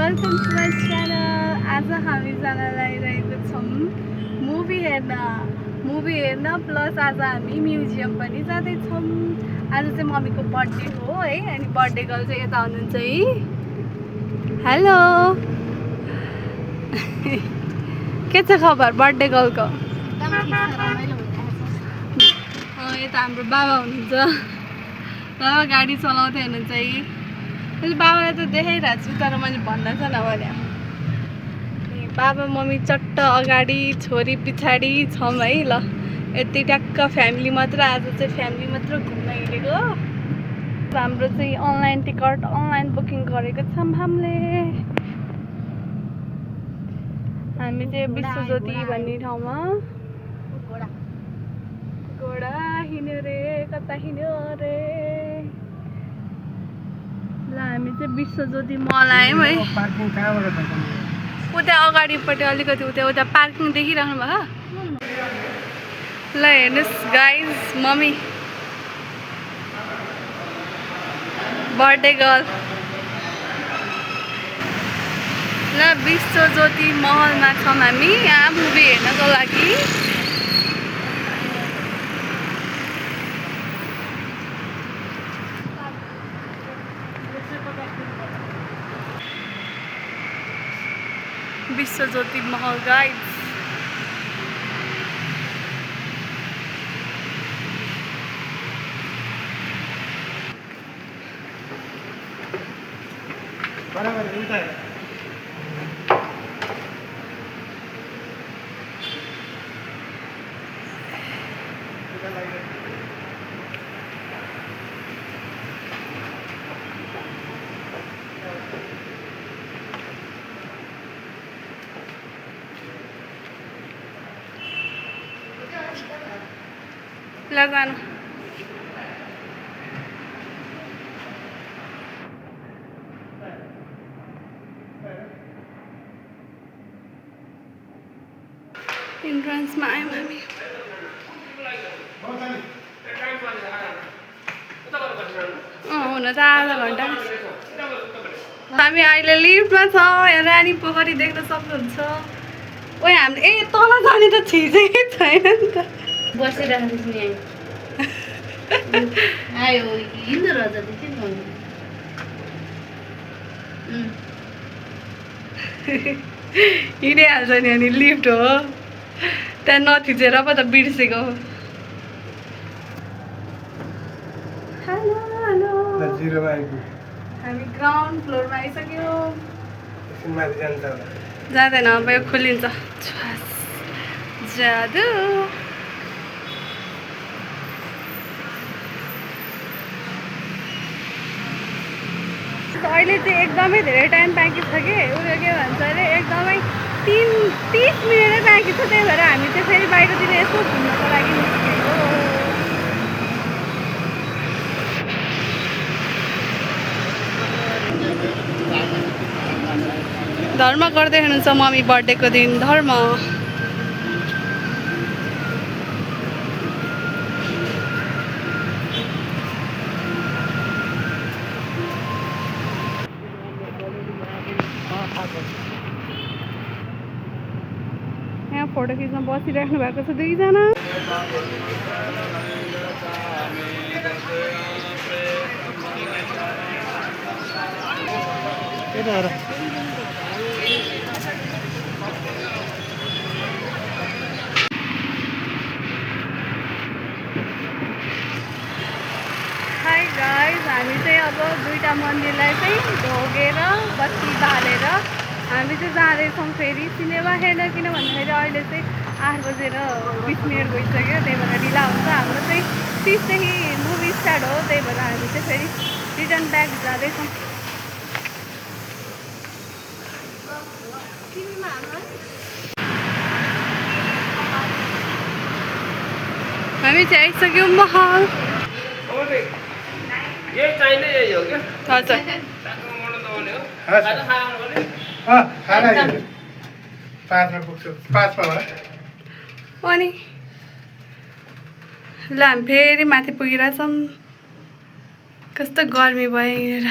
Welcome to my channel. आज हामी जान लागिरहेको छौँ मुभी हेर्न प्लस आज हामी म्युजियम पनि जाँदैछौँ। आज चाहिँ मम्मीको बर्थडे हो है, अनि बर्थडे गर्ल चाहिँ यता हुनुहुन्छ है। हेलो के छ खबर बर्थडे गर्लको? यता हाम्रो बाबा हुनुहुन्छ, बाबा गाडी चलाउँदै हुनुहुन्छ है। बाबालाई त देखाइरहेको छु तर मैले भन्दा छ नभने। बाबा मम्मी चट्ट अगाडि छोरी पछाडि छौँ है। ल यति ट्याक्क फ्यामिली मात्र, आज चाहिँ फ्यामिली मात्र घुम्न हिँडेको। हाम्रो चाहिँ अनलाइन टिकट अनलाइन बुकिङ गरेको छौँ हामी चाहिँ विश्वज्योति भन्ने ठाउँमा घोडा हिँड्यो रे, कता हिँड्यो रे। ल हामी चाहिँ विश्वज्योति मल आयौँ है। उता अगाडिपट्टि अलिकति उता पार्किङ देखिराख्नु भयो। ल हेर्नुहोस् गाइज, मम्मी बर्थडे गर्ल। ल विश्वज्योति महलमा छौँ हामी, यहाँ मुभी हेर्नको लागि। विश्वज्योति महल गाइज। ल जानु। इन्ट्रान्समा आयौँ हामी। हुन त आधा घन्टा। हामी अहिले लिफ्टमा छौँ। यहाँ रानी पोखरी देख्न सक्नुहुन्छ। ओइ हामीले तल जाने त छिजेकै छैन नि त। बसिरहेको छु यहाँ। आयो हिँड्दो रहेछ देखि हिँडिहाल्छ नि, अनि लिफ्ट हो त्यहाँ नथिचेर पो त बिर्सेको। हेलो हेलो, हामी ग्राउन्ड फ्लोरमा आइसक्यौँ। जाँदैन, अब यो खोलिन्छ। जादु। अहिले चाहिँ एकदमै धेरै टाइम बाँकी छ कि उयो के भन्छ अरे, एकदमै 30 मिनटै बाँकी छ। त्यही भएर हामी चाहिँ फेरि बाहिरतिर यसो घुम्नको लागि निस्केको। धर्म गर्दै हुनुहुन्छ मम्मी बर्थडेको दिन धर्म। यहाँ फोटो खिच्न बसिराख्नु भएको छ दुईजना। हाई गाइज, हामी चाहिँ अब दुईवटा मन्दिरलाई चाहिँ ढोगेर बत्ती बालेर हामी चाहिँ जाँदैछौँ फेरि सिनेमा हेर्न। किन भन्दाखेरि अहिले चाहिँ 8:20 गइसक्यो, त्यही भएर ढिला हुन्छ। हाम्रो चाहिँ 30 देखि मुभी स्टार्ट हो, त्यही भएर हामी चाहिँ फेरि रिटर्न ब्याक जाँदैछौँ। हामी चाहिँ आइसक्यौँ महल। हजुर अनि ल हामी फेरि माथि पुगिरहेछौँ। कस्तो गर्मी भयो यहाँनिर।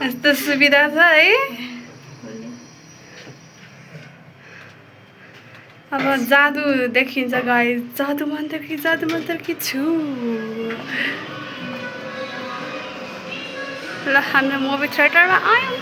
यस्तो सुविधा छ है। अब जादु देखिन्छ गाइस, जादु मन्त्र कि छु। ल हाम्रो मुभी थिएटरमा आयौँ।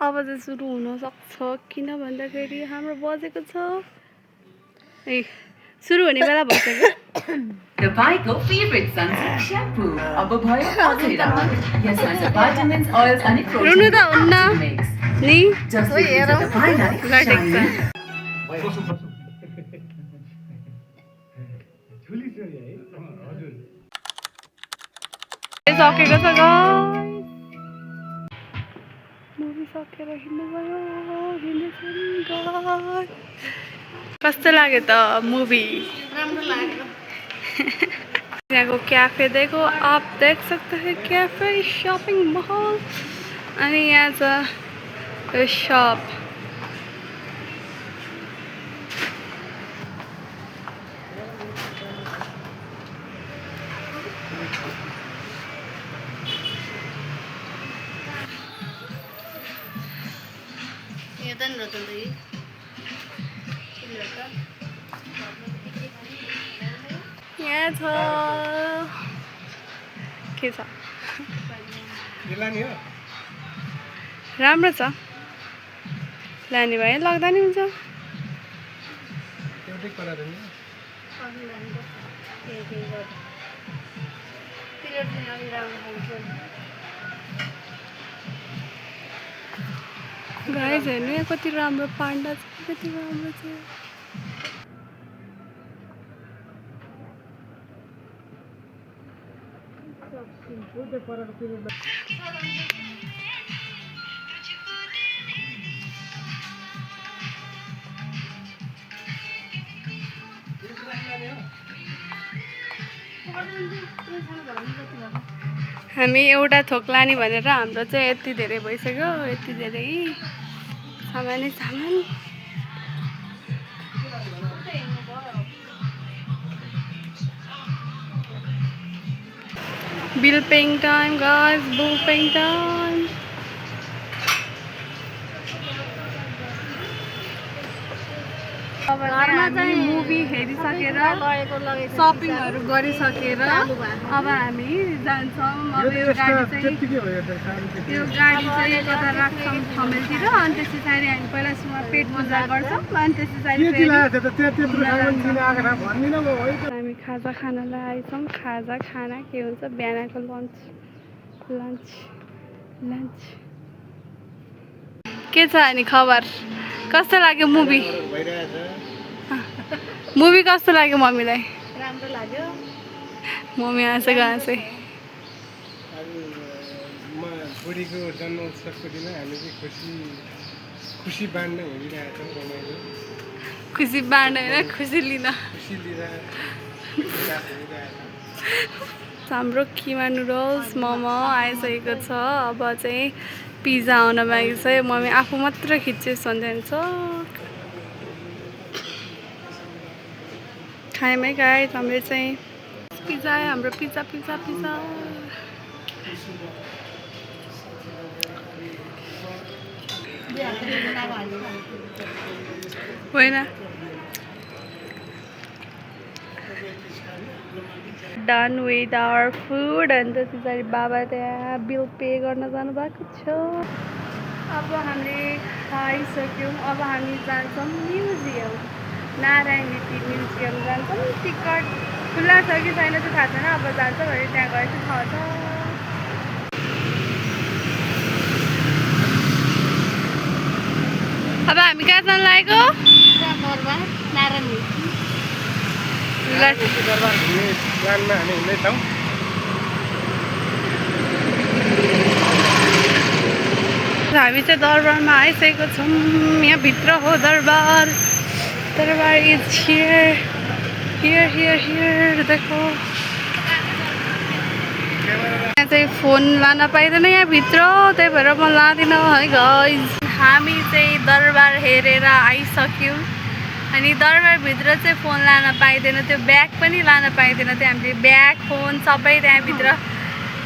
अब चाहिँ सुरु हुन सक्छ किन भन्दाखेरि हाम्रो बजेको छ ए सुरु हुने बेला भइसक्यो। तपाईँको फेभरेट सनसिल्क स्याम्पू अब भयो अझै राम्रो। यसमा छ vitamins, oils अनि रुनु त हुन्न नि जसले तपाईँलाई लटेक्छ। सकेको छ गाइस, मुभी सकेर हिँड्नु भयो। कस्तो लाग्यो त मुभी? राम्रो लाग्यो। यहाँको क्याफे देखो, आप देख सकते हैं कैफे शॉपिंग मॉल। अनि यहाँ छ यो शप। हेर्दैन रहेछ नि यहाँ छ के छ राम्रो छ लाने भए लाग्दा नि हुन्छ। गाइस हेर्नु यहाँ कति राम्रो पाण्डा छ, कति राम्रो छ। हामी एउटा थोक लाने भनेर हाम्रो चाहिँ यति धेरै भइसक्यो, यति धेरै सामानै सामान। Bill paying time guys, bill paying time. घरमा चाहिँ मुभी हेरिसकेर सपिङहरू गरिसकेर अब हामी जान्छौँ। अब यो गाडी चाहिँ कता राख्छौँ ठमेलतिर, अनि त्यस पछाडि हामी पहिला सुरुमा पेट पूजा गर्छौँ, अनि त्यस पछाडि हामी खाजा खानलाई आइछौँ। खाजा खाना के हुन्छ बिहानको लन्च लन्च लन्च के छ अनि खबर? कस्तो लाग्यो मुभी? मुभी कस्तो लाग्यो मम्मीलाई? राम्रो लाग्यो। मम्मी हाँसेको हाँसे। बुढीको जन्म उत्सवको दिन हामी चाहिँ खुसी बाँड्न हिँडिरहेका छौँ। रमाइलो खुसी बाँड्न होइन खुसी लिन। खुसी लिएर हाम्रो किमा नुडल्स मोमो आइसकेको छ। अब चाहिँ पिज्जा आउन बाँकी छ। मम्मी आफू मात्र खिच्चेस् भन्छ। खायौँ है गाइस, हाम्रो चाहिँ पिज्जा आयो। हाम्रो पिज्जा पिज्जा पिज्जा होइन। Done with our food. अनि त्यस पछाडि बाबा त्यहाँ बिल पे गर्न जानुभएको छ। अब हामीले खाइसक्यौँ। अब हामी जान्छौँ म्युजियम, नारायण नीति म्युजियम जान्छौँ। टिकट खुल्ला छ कि छैन चाहिँ थाहा छैन, अब जान्छौँ भने त्यहाँ गएर चाहिँ थाहा छ। अब हामी कहाँ जानु लागेको? दरबार नारायण नीति। दरबार घुम्ने प्लानमा हामी हिँड्दैछौँ। हामी चाहिँ दरबारमा आइसकेको छौँ। यहाँ भित्र हो दरबार। दरबार is here here here here देखो। यहाँ चाहिँ फोन लान पाइँदैन यहाँ भित्र, त्यही भएर म लाँदिनँ है गाइज। हामी चाहिँ दरबार हेरेर आइसक्यौँ। अनि दरबारभित्र चाहिँ फोन लान पाइँदैन, त्यो ब्याग पनि लान पाइँदैन। त्यो हामीले ब्याग फोन सबै त्यहाँभित्र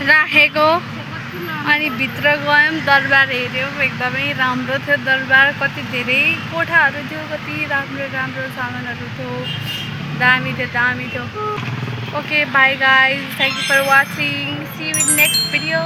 राखेको। अनि भित्र गयौँ, दरबार हेऱ्यौँ। एकदमै राम्रो थियो दरबार। कति धेरै कोठाहरू थियो, कति राम्रो राम्रो सामानहरू थियो। दामी थियो, दामी थियो। Okay bye guys, thank you for watching. See you in next video.